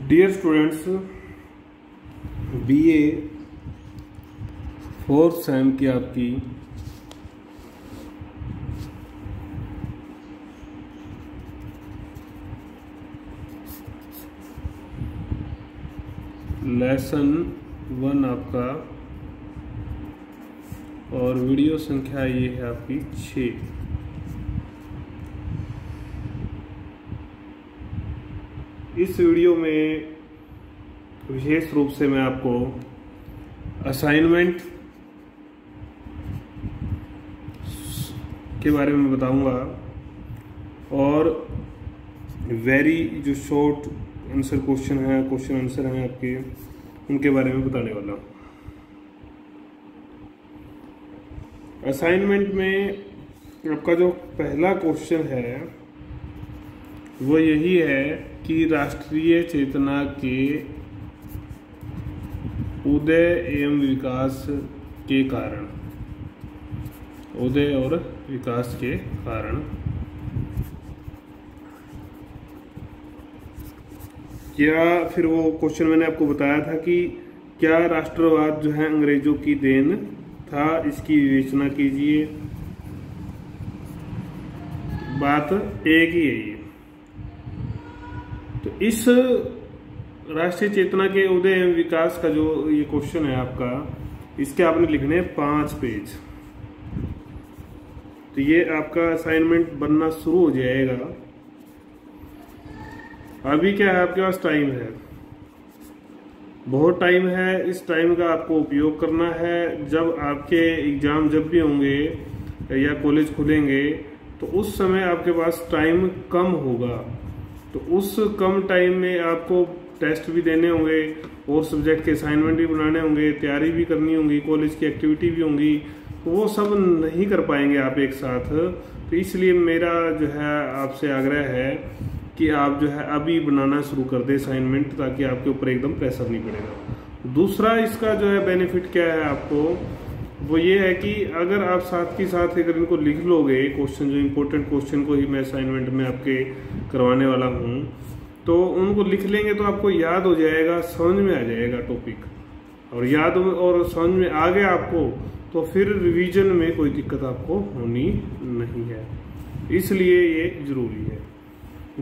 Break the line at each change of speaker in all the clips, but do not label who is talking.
Dear students, BA fourth sem की आपकी lesson 1 आपका और वीडियो संख्या ये है आपकी 6। इस वीडियो में विशेष रूप से मैं आपको असाइनमेंट के बारे में बताऊंगा और वेरी जो शॉर्ट आंसर क्वेश्चन आंसर हैं आपके, उनके बारे में बताने वाला हूँ। असाइनमेंट में आपका जो पहला क्वेश्चन है वो यही है कि राष्ट्रीय चेतना के उदय एवं विकास के कारण, उदय और विकास के कारण क्या, फिर वो क्वेश्चन मैंने आपको बताया था कि क्या राष्ट्रवाद जो है अंग्रेजों की देन था, इसकी विवेचना कीजिए। बात एक ही है ये। तो इस राष्ट्रीय चेतना के उदय एवं विकास का जो ये क्वेश्चन है आपका, इसके आपने लिखने हैं 5 पेज। तो ये आपका असाइनमेंट बनना शुरू हो जाएगा। अभी क्या है, आपके पास टाइम है, बहुत टाइम है। इस टाइम का आपको उपयोग करना है। जब आपके एग्जाम जब भी होंगे या कॉलेज खुलेंगे तो उस समय आपके पास टाइम कम होगा। तो उस कम टाइम में आपको टेस्ट भी देने होंगे और सब्जेक्ट के असाइनमेंट भी बनाने होंगे, तैयारी भी करनी होगी, कॉलेज की एक्टिविटी भी होंगी। तो वो सब नहीं कर पाएंगे आप एक साथ। तो इसलिए मेरा जो है आपसे आग्रह है कि आप जो है अभी बनाना शुरू कर दे असाइनमेंट, ताकि आपके ऊपर एकदम प्रेशर नहीं पड़ेगा। दूसरा इसका जो है बेनिफिट क्या है आपको, वो ये है कि अगर आप साथ के साथ अगर इनको लिख लोगे, क्वेश्चन जो इम्पोर्टेंट क्वेश्चन को ही मैं असाइनमेंट में आपके करवाने वाला हूँ, तो उनको लिख लेंगे तो आपको याद हो जाएगा, समझ में आ जाएगा टॉपिक। और याद और समझ में आ गया आपको तो फिर रिवीजन में कोई दिक्कत आपको होनी नहीं है। इसलिए ये जरूरी है।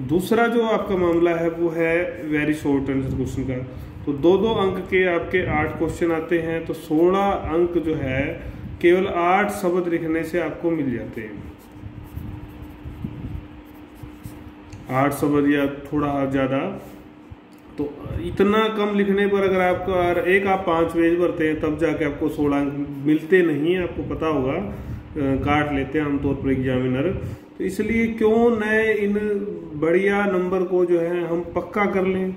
दूसरा जो आपका मामला है वो है वेरी शॉर्ट आंसर क्वेश्चन का। तो 2-2 अंक के आपके 8 क्वेश्चन आते हैं। तो 16 अंक जो है केवल 8 शब्द लिखने से आपको मिल जाते हैं। 8 शब्द या थोड़ा ज्यादा। तो इतना कम लिखने पर अगर आपका आप 5 पेज भरते हैं तब जाके आपको 16 अंक मिलते नहीं है। आपको पता होगा, काट लेते हैं आमतौर पर एग्जामिनर। तो इसलिए क्यों नए इन बढ़िया नंबर को जो है हम पक्का कर लें।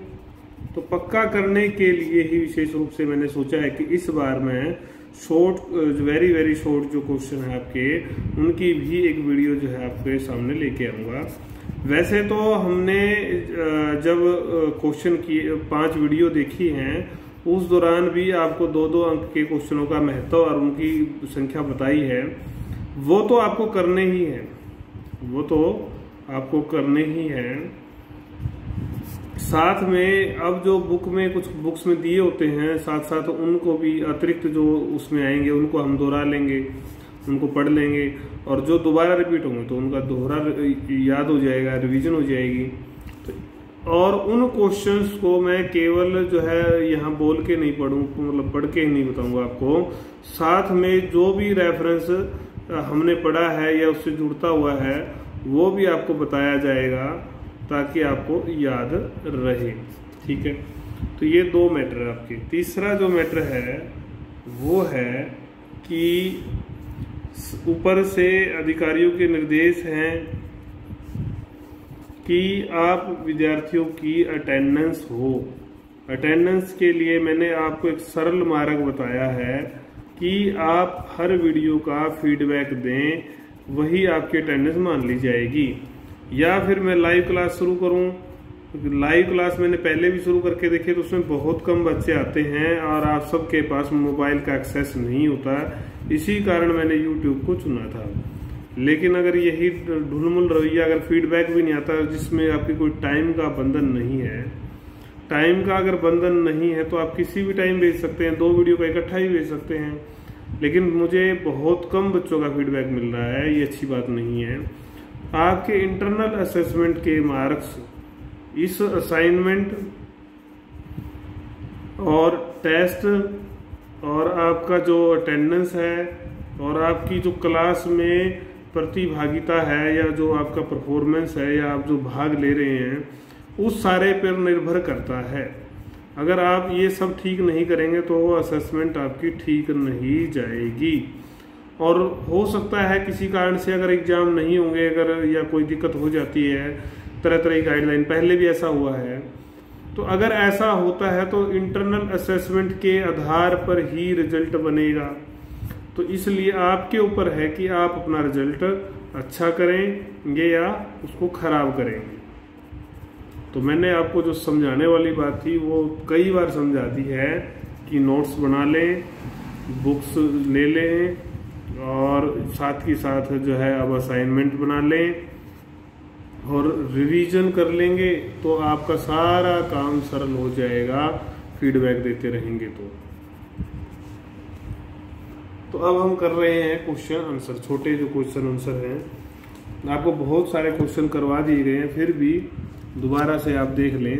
तो पक्का करने के लिए ही विशेष रूप से मैंने सोचा है कि इस बार मैं शॉर्ट वेरी शॉर्ट जो क्वेश्चन है आपके, उनकी भी एक वीडियो जो है आपके सामने लेके आऊँगा। वैसे तो हमने जब क्वेश्चन की 5 वीडियो देखी हैं, उस दौरान भी आपको 2-2 अंक के क्वेश्चनों का महत्व और उनकी संख्या बताई है। वो तो आपको करने ही है, वो तो आपको करने ही है। साथ में अब जो बुक में कुछ बुक्स में दिए होते हैं, साथ साथ उनको भी अतिरिक्त जो उसमें आएंगे उनको हम दोहरा लेंगे, उनको पढ़ लेंगे। और जो दोबारा रिपीट होंगे तो उनका दोहरा याद हो जाएगा, रिवीजन हो जाएगी। तो और उन क्वेश्चंस को मैं केवल जो है यहाँ बोल के नहीं पढ़ूँ, मतलब पढ़ के ही नहीं बताऊंगा आपको। साथ में जो भी रेफरेंस हमने पढ़ा है या उससे जुड़ता हुआ है वो भी आपको बताया जाएगा, ताकि आपको याद रहे। ठीक है। तो ये 2 मैटर है आपके। तीसरा जो मैटर है वो है कि ऊपर से अधिकारियों के निर्देश हैं कि आप विद्यार्थियों की अटेंडेंस हो। अटेंडेंस के लिए मैंने आपको एक सरल मार्ग बताया है कि आप हर वीडियो का फीडबैक दें, वही आपकी अटेंडेंस मान ली जाएगी। या फिर मैं लाइव क्लास शुरू करूं। लाइव क्लास मैंने पहले भी शुरू करके देखे तो उसमें बहुत कम बच्चे आते हैं और आप सबके पास मोबाइल का एक्सेस नहीं होता। इसी कारण मैंने YouTube को चुना था। लेकिन अगर यही ढुलमुल रवैया, अगर फीडबैक भी नहीं आता, जिसमें आपकी कोई टाइम का बंधन नहीं है, टाइम का अगर बंधन नहीं है तो आप किसी भी टाइम भेज सकते हैं, 2 वीडियो का इकट्ठा ही भेज सकते हैं। लेकिन मुझे बहुत कम बच्चों का फीडबैक मिल रहा है, ये अच्छी बात नहीं है। आपके इंटरनल असेसमेंट के मार्क्स इस असाइनमेंट और टेस्ट और आपका जो अटेंडेंस है और आपकी जो क्लास में प्रतिभागिता है या जो आपका परफॉर्मेंस है या आप जो भाग ले रहे हैं उस सारे पर निर्भर करता है। अगर आप ये सब ठीक नहीं करेंगे तो वो असेसमेंट आपकी ठीक नहीं जाएगी। और हो सकता है किसी कारण से अगर एग्जाम नहीं होंगे, अगर या कोई दिक्कत हो जाती है, तरह तरह की गाइडलाइन, पहले भी ऐसा हुआ है। तो अगर ऐसा होता है तो इंटरनल असेसमेंट के आधार पर ही रिजल्ट बनेगा। तो इसलिए आपके ऊपर है कि आप अपना रिजल्ट अच्छा करेंगे या उसको खराब करेंगे। तो मैंने आपको जो समझाने वाली बात थी वो कई बार समझा दी है कि नोट्स बना लें, बुक्स ले लें और साथ ही साथ जो है अब असाइनमेंट बना लें और रिवीजन कर लेंगे तो आपका सारा काम सरल हो जाएगा, फीडबैक देते रहेंगे तो अब हम कर रहे हैं क्वेश्चन आंसर, छोटे जो क्वेश्चन आंसर हैं। आपको बहुत सारे क्वेश्चन करवा दिए गए हैं, फिर भी दोबारा से आप देख लें।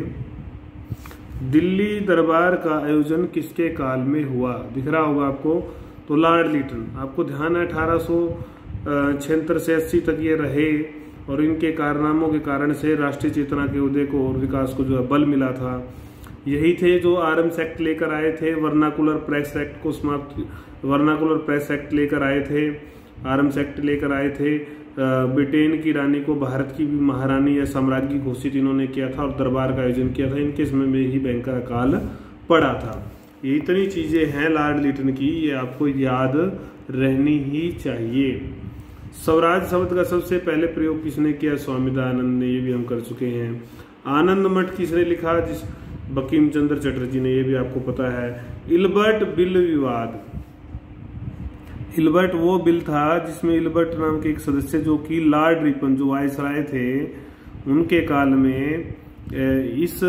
दिल्ली दरबार का आयोजन किसके काल में हुआ? दिख रहा होगा आपको। तो लॉर्ड लिटन, आपको ध्यान है 1876 से 80 तक ये रहे और इनके कारनामों के कारण से राष्ट्रीय चेतना के उदय को और विकास को जो है बल मिला था। यही थे जो आर्म्स एक्ट लेकर आए थे, वर्नाकुलर प्रेस एक्ट को समाप्त, वर्नाकुलर प्रेस एक्ट लेकर आए थे, आर्म्स एक्ट लेकर आए थे। ब्रिटेन की रानी को भारत की भी महारानी या साम्राज्ञी घोषित इन्होंने किया था और दरबार का आयोजन किया था। इनके समय में ही बैंक का काल पड़ा था। ये इतनी चीजें हैं लॉर्ड लिटन की, ये आपको याद रहनी ही चाहिए। स्वराज शब्द का सबसे पहले प्रयोग किसने किया? स्वामी दयानंद ने, ये भी हम कर चुके हैं। आनंद मठ किसने लिखा? जिस बंकिम चंद्र चटर्जी ने, ये भी आपको पता है। इल्बर्ट बिल विवाद, इल्बर्ट वो बिल था जिसमें इल्बर्ट नाम के एक सदस्य जो कि लॉर्ड रिपन जो वायसराय थे उनके काल में इस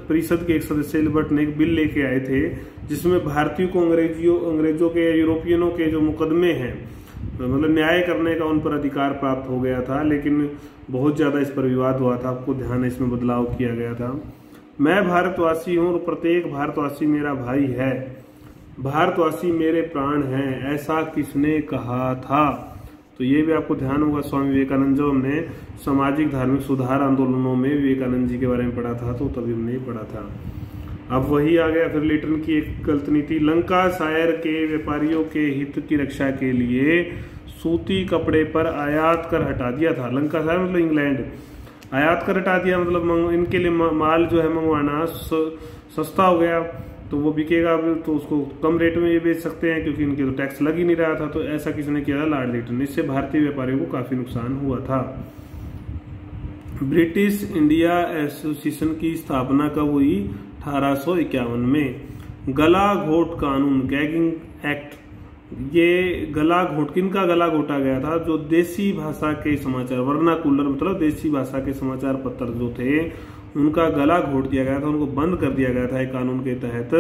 परिषद के एक सदस्य इल्बर्ट ने एक बिल लेके आए थे जिसमें भारतीयों को अंग्रेजों के, यूरोपियनों के जो मुकदमे हैं, मतलब न्याय करने का उन पर अधिकार प्राप्त हो गया था। लेकिन बहुत ज्यादा इस पर विवाद हुआ था, आपको ध्यान है, इसमें बदलाव किया गया था। मैं भारतवासी हूं और प्रत्येक भारतवासी मेरा भाई है, भारतवासी मेरे प्राण हैं, ऐसा किसने कहा था? तो ये भी आपको ध्यान होगा। स्वामी विवेकानंद, जब हमने सामाजिक धार्मिक सुधार आंदोलनों में विवेकानंद जी के बारे में पढ़ा था तो तभी हमने पढ़ा था। अब वही आ गया फिर लिटन की एक गलत नीति। लंका शायर के व्यापारियों के हित की रक्षा के लिए सूती कपड़े पर आयात कर हटा दिया था। लंका शायर मतलब इंग्लैंड, आयात कर हटा दिया मतलब इनके लिए माल जो है मंगवाना सस्ता हो गया, तो वो बिकेगा तो उसको कम रेट में ये बेच सकते हैं क्योंकि इनके तो टैक्स लग ही नहीं रहा था। तो ऐसा किसने किया था? लॉर्ड लिटन। इससे भारतीय व्यापारियों को काफी नुकसान हुआ था। ब्रिटिश इंडिया एसोसिएशन की स्थापना कब हुई? 1851 में। गला घोट कानून, गैगिंग एक्ट, ये गला घोट, किनका गला घोटा गया था? जो देसी भाषा के समाचार, वर्नाकुलर मतलब देसी भाषा के समाचार पत्र जो थे उनका गला घोट दिया गया था, उनको बंद कर दिया गया था एक कानून के तहत।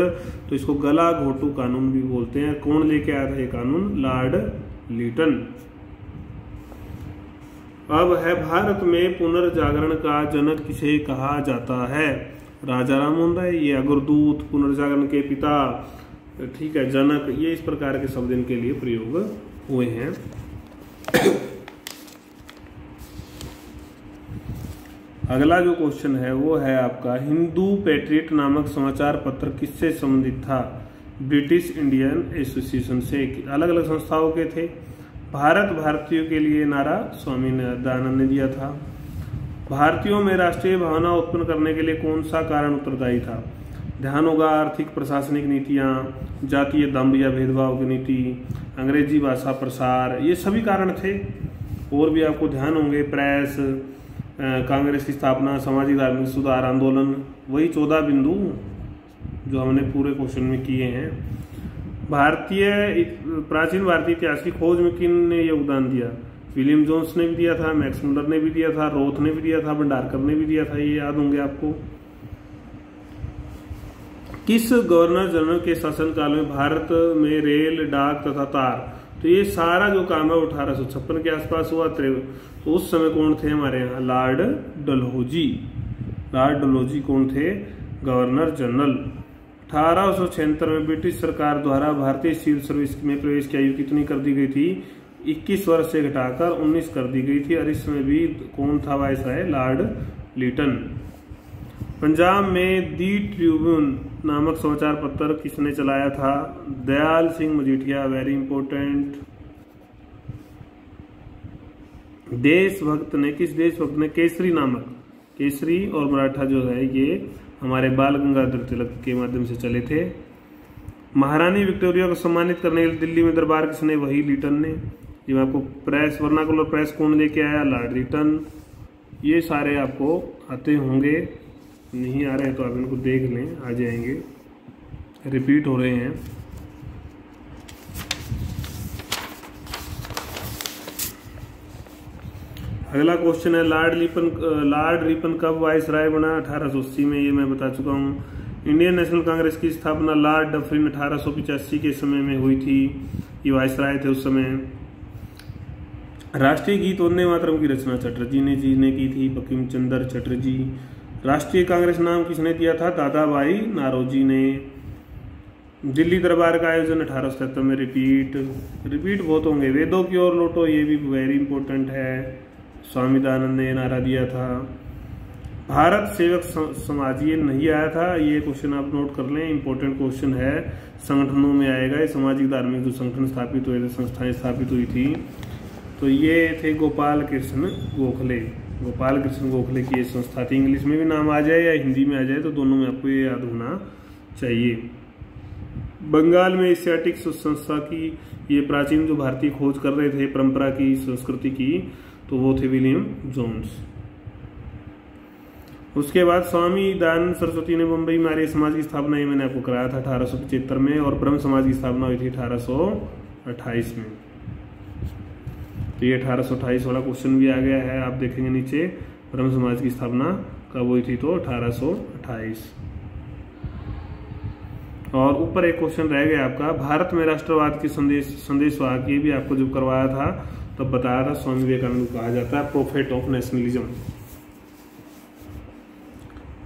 तो इसको गला घोटू कानून भी बोलते हैं। कौन लेके आया था ये कानून? लॉर्ड लिटन। अब है भारत में पुनर्जागरण का जनक किसे कहा जाता है? राजा राममोहन राय, ये अग्रदूत, पुनर्जागरण के पिता, ठीक है, जनक, ये इस प्रकार के शब्द इनके लिए प्रयोग हुए हैं। अगला जो क्वेश्चन है वो है आपका, हिंदू पैट्रियट नामक समाचार पत्र किससे संबंधित था? ब्रिटिश इंडियन एसोसिएशन से। अलग अलग संस्थाओं के थे। भारत भारतीयों के लिए नारा स्वामी दयानंद ने दिया था। भारतीयों में राष्ट्रीय भावना उत्पन्न करने के लिए कौन सा कारण उत्तरदायी था? ध्यान होगा आर्थिक प्रशासनिक नीतियां, जातीय दंभ या भेदभाव की नीति, अंग्रेजी भाषा प्रसार, ये सभी कारण थे। और भी आपको ध्यान होंगे, प्रेस, कांग्रेस की स्थापना, सामाजिक धार्मिक सुधार आंदोलन, वही 14 बिंदु जो हमने पूरे क्वेश्चन में किए हैं। प्राचीन भारतीय इतिहास की खोज में किन ने योगदान दिया? विलियम जोन्स ने भी दिया था, मैक्स मुलर ने भी दिया था, रोथ ने भी दिया था, भंडारकर ने भी दिया था, ये याद होंगे आपको। किस गवर्नर जनरल के शासनकाल में भारत में रेल, डाक तथा तार, तो ये सारा जो काम है 1856 के आसपास हुआ। तो उस समय कौन थे हमारे यहाँ? लॉर्ड डलहौजी। लॉर्ड डलहौजी कौन थे? Governor general. 1876 में ब्रिटिश सरकार द्वारा भारतीय सिविल सर्विस में प्रवेश की आयु कितनी कर दी गई थी? 21 वर्ष से घटाकर 19 कर दी गई थी। और इसमें भी कौन था वायसराय? लॉर्ड लिटन। पंजाब में दी ट्रिब्यून नामक समाचार पत्र किसने चलाया था? दयाल सिंह मजीठिया। Very important. देशभक्त ने, किस देशभक्त ने केसरी नामक, केसरी और मराठा जो है ये हमारे बाल गंगाधर तिलक के माध्यम से चले थे। महारानी विक्टोरिया को सम्मानित करने के लिए दिल्ली में दरबार किसने? वही लिटन ने। ये आपको प्रेस, वर्नाकुलर प्रेस कौन लेके आया? लॉर्ड लिटन। ये सारे आपको आते होंगे, नहीं आ रहे हैं तो आप इनको देख लें, आ जाएंगे, रिपीट हो रहे हैं। अगला क्वेश्चन है लॉर्ड रिपन कब वायसराय बना? 1880 में, ये मैं बता चुका हूँ। इंडियन नेशनल कांग्रेस की स्थापना लॉर्ड डफरिन 1885 के समय में हुई थी। ये वायसराय थे उस समय। राष्ट्रीय गीत वंदे मातरम की रचना चटर्जी ने की थी, बंकिम चंद्र चटर्जी। राष्ट्रीय कांग्रेस नाम किसने दिया था? दादा भाई नारोजी ने। दिल्ली दरबार का आयोजन 1877 में रिपीट बहुत होंगे। वेदों की ओर लौटो, ये भी वेरी इंपॉर्टेंट है, स्वामी दयानंद ने नारा दिया था। भारत सेवक समाज ये नहीं आया था, ये क्वेश्चन आप नोट कर लें, इंपॉर्टेंट क्वेश्चन है। संगठनों में आएगा, ये सामाजिक धार्मिक जो संगठन स्थापित हुए थे, संस्थाएं स्थापित हुई थी, तो ये थे गोपाल कृष्ण गोखले। गोपाल कृष्ण गोखले की ये संस्था थी। इंग्लिश में भी नाम आ जाए या हिंदी में आ जाए तो दोनों में आपको ये याद होना चाहिए। बंगाल में एशियाटिक संस्था की ये प्राचीन जो भारतीय खोज कर रहे थे परंपरा की, संस्कृति की, तो वो थे विलियम जोन्स। उसके बाद स्वामी दयानंद सरस्वती ने मुंबई में आर्य समाज की स्थापना, ये मैंने आपको कराया था 1875 में, और ब्रह्म समाज की स्थापना हुई थी 1828 में। तो ये 1828 वाला क्वेश्चन भी आ गया है, आप देखेंगे नीचे, ब्रह्म समाज की स्थापना कब हुई थी? तो 1828। और ऊपर एक क्वेश्चन रह गया आपका, भारत में राष्ट्रवाद की संदेशवाहक, ये भी आपको जब करवाया था तब बताया था, स्वामी विवेकानंद को कहा जाता है प्रोफेट ऑफ नेशनलिज्म।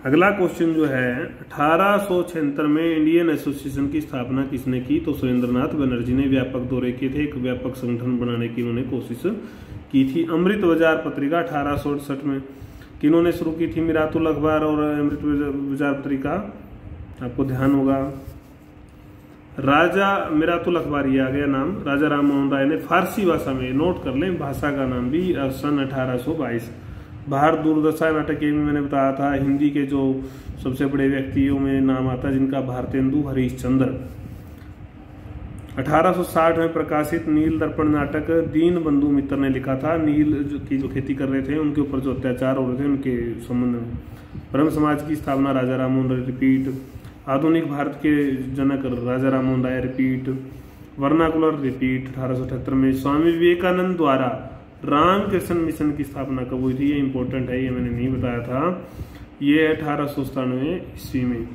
अगला क्वेश्चन जो है 1876 में इंडियन एसोसिएशन की स्थापना किसने की? तो सुरेंद्रनाथ बनर्जी ने। व्यापक दौरे किए थे, एक व्यापक संगठन बनाने की उन्होंने कोशिश की थी। अमृत बाजार पत्रिका 1868 में किन्होंने शुरू की थी? मिरातुल अखबार और अमृत बाजार पत्रिका, आपको ध्यान होगा। राजा मिरातुल अखबार, ये आ गया नाम, राजा राम मोहन राय ने फारसी भाषा में, नोट कर लें भाषा का नाम भी, सन 1822। बाहर दूरदर्शा नाटक, ये भी मैंने बताया था। हिंदी के जो सबसे बड़े व्यक्तियों में नाम आता है जिनका, भारतेंदु हरिश्चंद्र। 1860 में प्रकाशित नील दर्पण नाटक दीन बंधु मित्र ने लिखा था। नील की जो खेती कर रहे थे उनके ऊपर जो अत्याचार हो रहे थे उनके संबंध में। ब्रह्म समाज की स्थापना राजा राम मोहन राय, रिपीट। आधुनिक भारत के जनक राजा Ram Mohan Roy, repeat. Vernacular, repeat 1878 में। स्वामी विवेकानंद द्वारा रामकृष्ण मिशन की स्थापना कब हुई थी? ये इंपॉर्टेंट है, ये मैंने नहीं बताया था, ये 1897 ईस्वी में।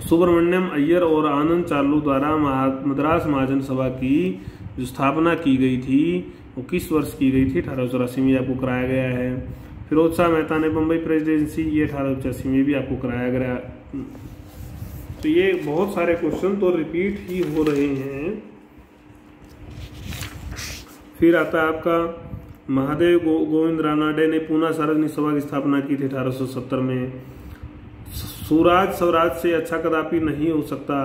सुब्रमण्यम अय्यर और आनंद चार्लू द्वारा मद्रास महाजन सभा की जो स्थापना की गई थी वो किस वर्ष की गई थी? 1884 में आपको कराया गया है। फिरोज शाह मेहता ने बम्बई प्रेसिडेंसी, ये 1885 में भी आपको कराया गया। तो ये बहुत सारे क्वेश्चन तो रिपीट ही हो रहे हैं। फिर आता है आपका महादेव गोविंद रानाडे ने पूना सार्वजनिक सभा की स्थापना की थी 1870 में। स्वराज स्वराज से अच्छा कदापि नहीं हो सकता,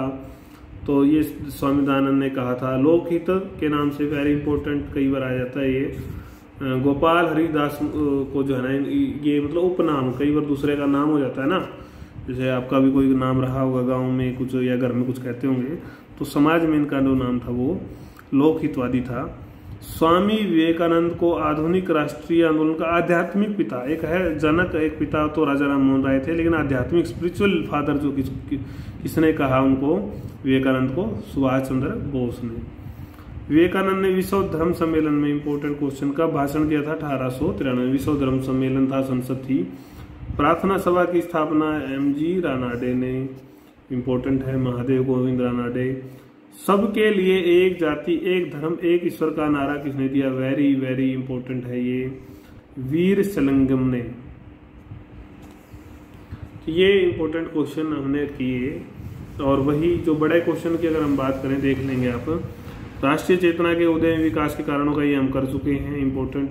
तो ये स्वामी दयानंद ने कहा था। लोकहित के नाम से वेरी इंपॉर्टेंट, कई बार आ जाता है ये। गोपाल हरिदास को जो है ना, ये मतलब उपनाम, कई बार दूसरे का नाम हो जाता है ना, जैसे आपका भी कोई नाम रहा होगा गांव में कुछ या घर में कुछ कहते होंगे, तो समाज में इनका जो नाम था वो लोकहितवादी था। स्वामी विवेकानंद को आधुनिक राष्ट्रीय आंदोलन का आध्यात्मिक पिता, एक है जनक, एक पिता तो राजा राम मोहन राय थे, लेकिन आध्यात्मिक स्पिरिचुअल फादर जो किसने कहा उनको? विवेकानंद को सुभाष चंद्र बोस ने। विवेकानंद ने विश्व धर्म सम्मेलन में, इंपॉर्टेंट क्वेश्चन, का भाषण दिया था? 1893। विश्व धर्म सम्मेलन था, संसद थी। प्रार्थना सभा की स्थापना MG रानाडे ने। इम्पोर्टेंट है। महादेव गोविंद रानाडे। सबके लिए एक जाति एक धर्म एक ईश्वर का नारा किसने दिया? वेरी वेरी इंपॉर्टेंट है ये, वीर सलंगम ने। तो ये इंपॉर्टेंट क्वेश्चन हमने किए। और वही जो बड़े क्वेश्चन की अगर हम बात करें, देख लेंगे आप, राष्ट्रीय चेतना के उदय में विकास के कारणों का ये हम कर चुके हैं, इंपॉर्टेंट।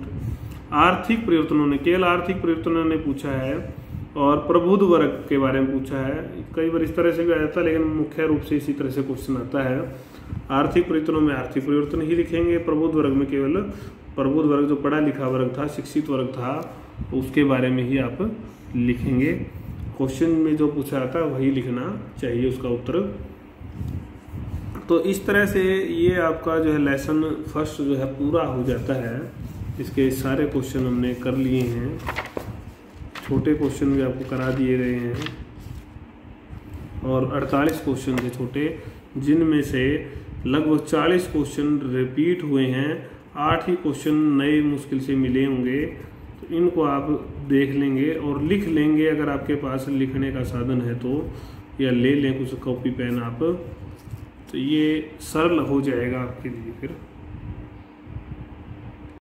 आर्थिक परिवर्तनों ने, केवल आर्थिक परिवर्तनों ने पूछा है, और प्रबुद्ध वर्ग के बारे में पूछा है। कई बार इस तरह से भी आ जाता है, लेकिन मुख्य रूप से इसी तरह से क्वेश्चन आता है। आर्थिक परिवर्तनों में आर्थिक परिवर्तन ही लिखेंगे, प्रबुद्ध वर्ग में केवल प्रबुद्ध वर्ग जो पढ़ा लिखा वर्ग था, शिक्षित वर्ग था, उसके बारे में ही आप लिखेंगे। क्वेश्चन में जो पूछा जाता है वही लिखना चाहिए उसका उत्तर। तो इस तरह से ये आपका जो है लेसन फर्स्ट जो है पूरा हो जाता है। इसके सारे क्वेश्चन हमने कर लिए हैं, छोटे क्वेश्चन भी आपको करा दिए गए हैं, और 48 क्वेश्चन थे छोटे, जिनमें से लगभग 40 क्वेश्चन रिपीट हुए हैं, 8 ही क्वेश्चन नए मुश्किल से मिले होंगे। तो इनको आप देख लेंगे और लिख लेंगे, अगर आपके पास लिखने का साधन है तो, या ले लें कुछ कॉपी पेन आप, तो ये सरल हो जाएगा आपके लिए फिर।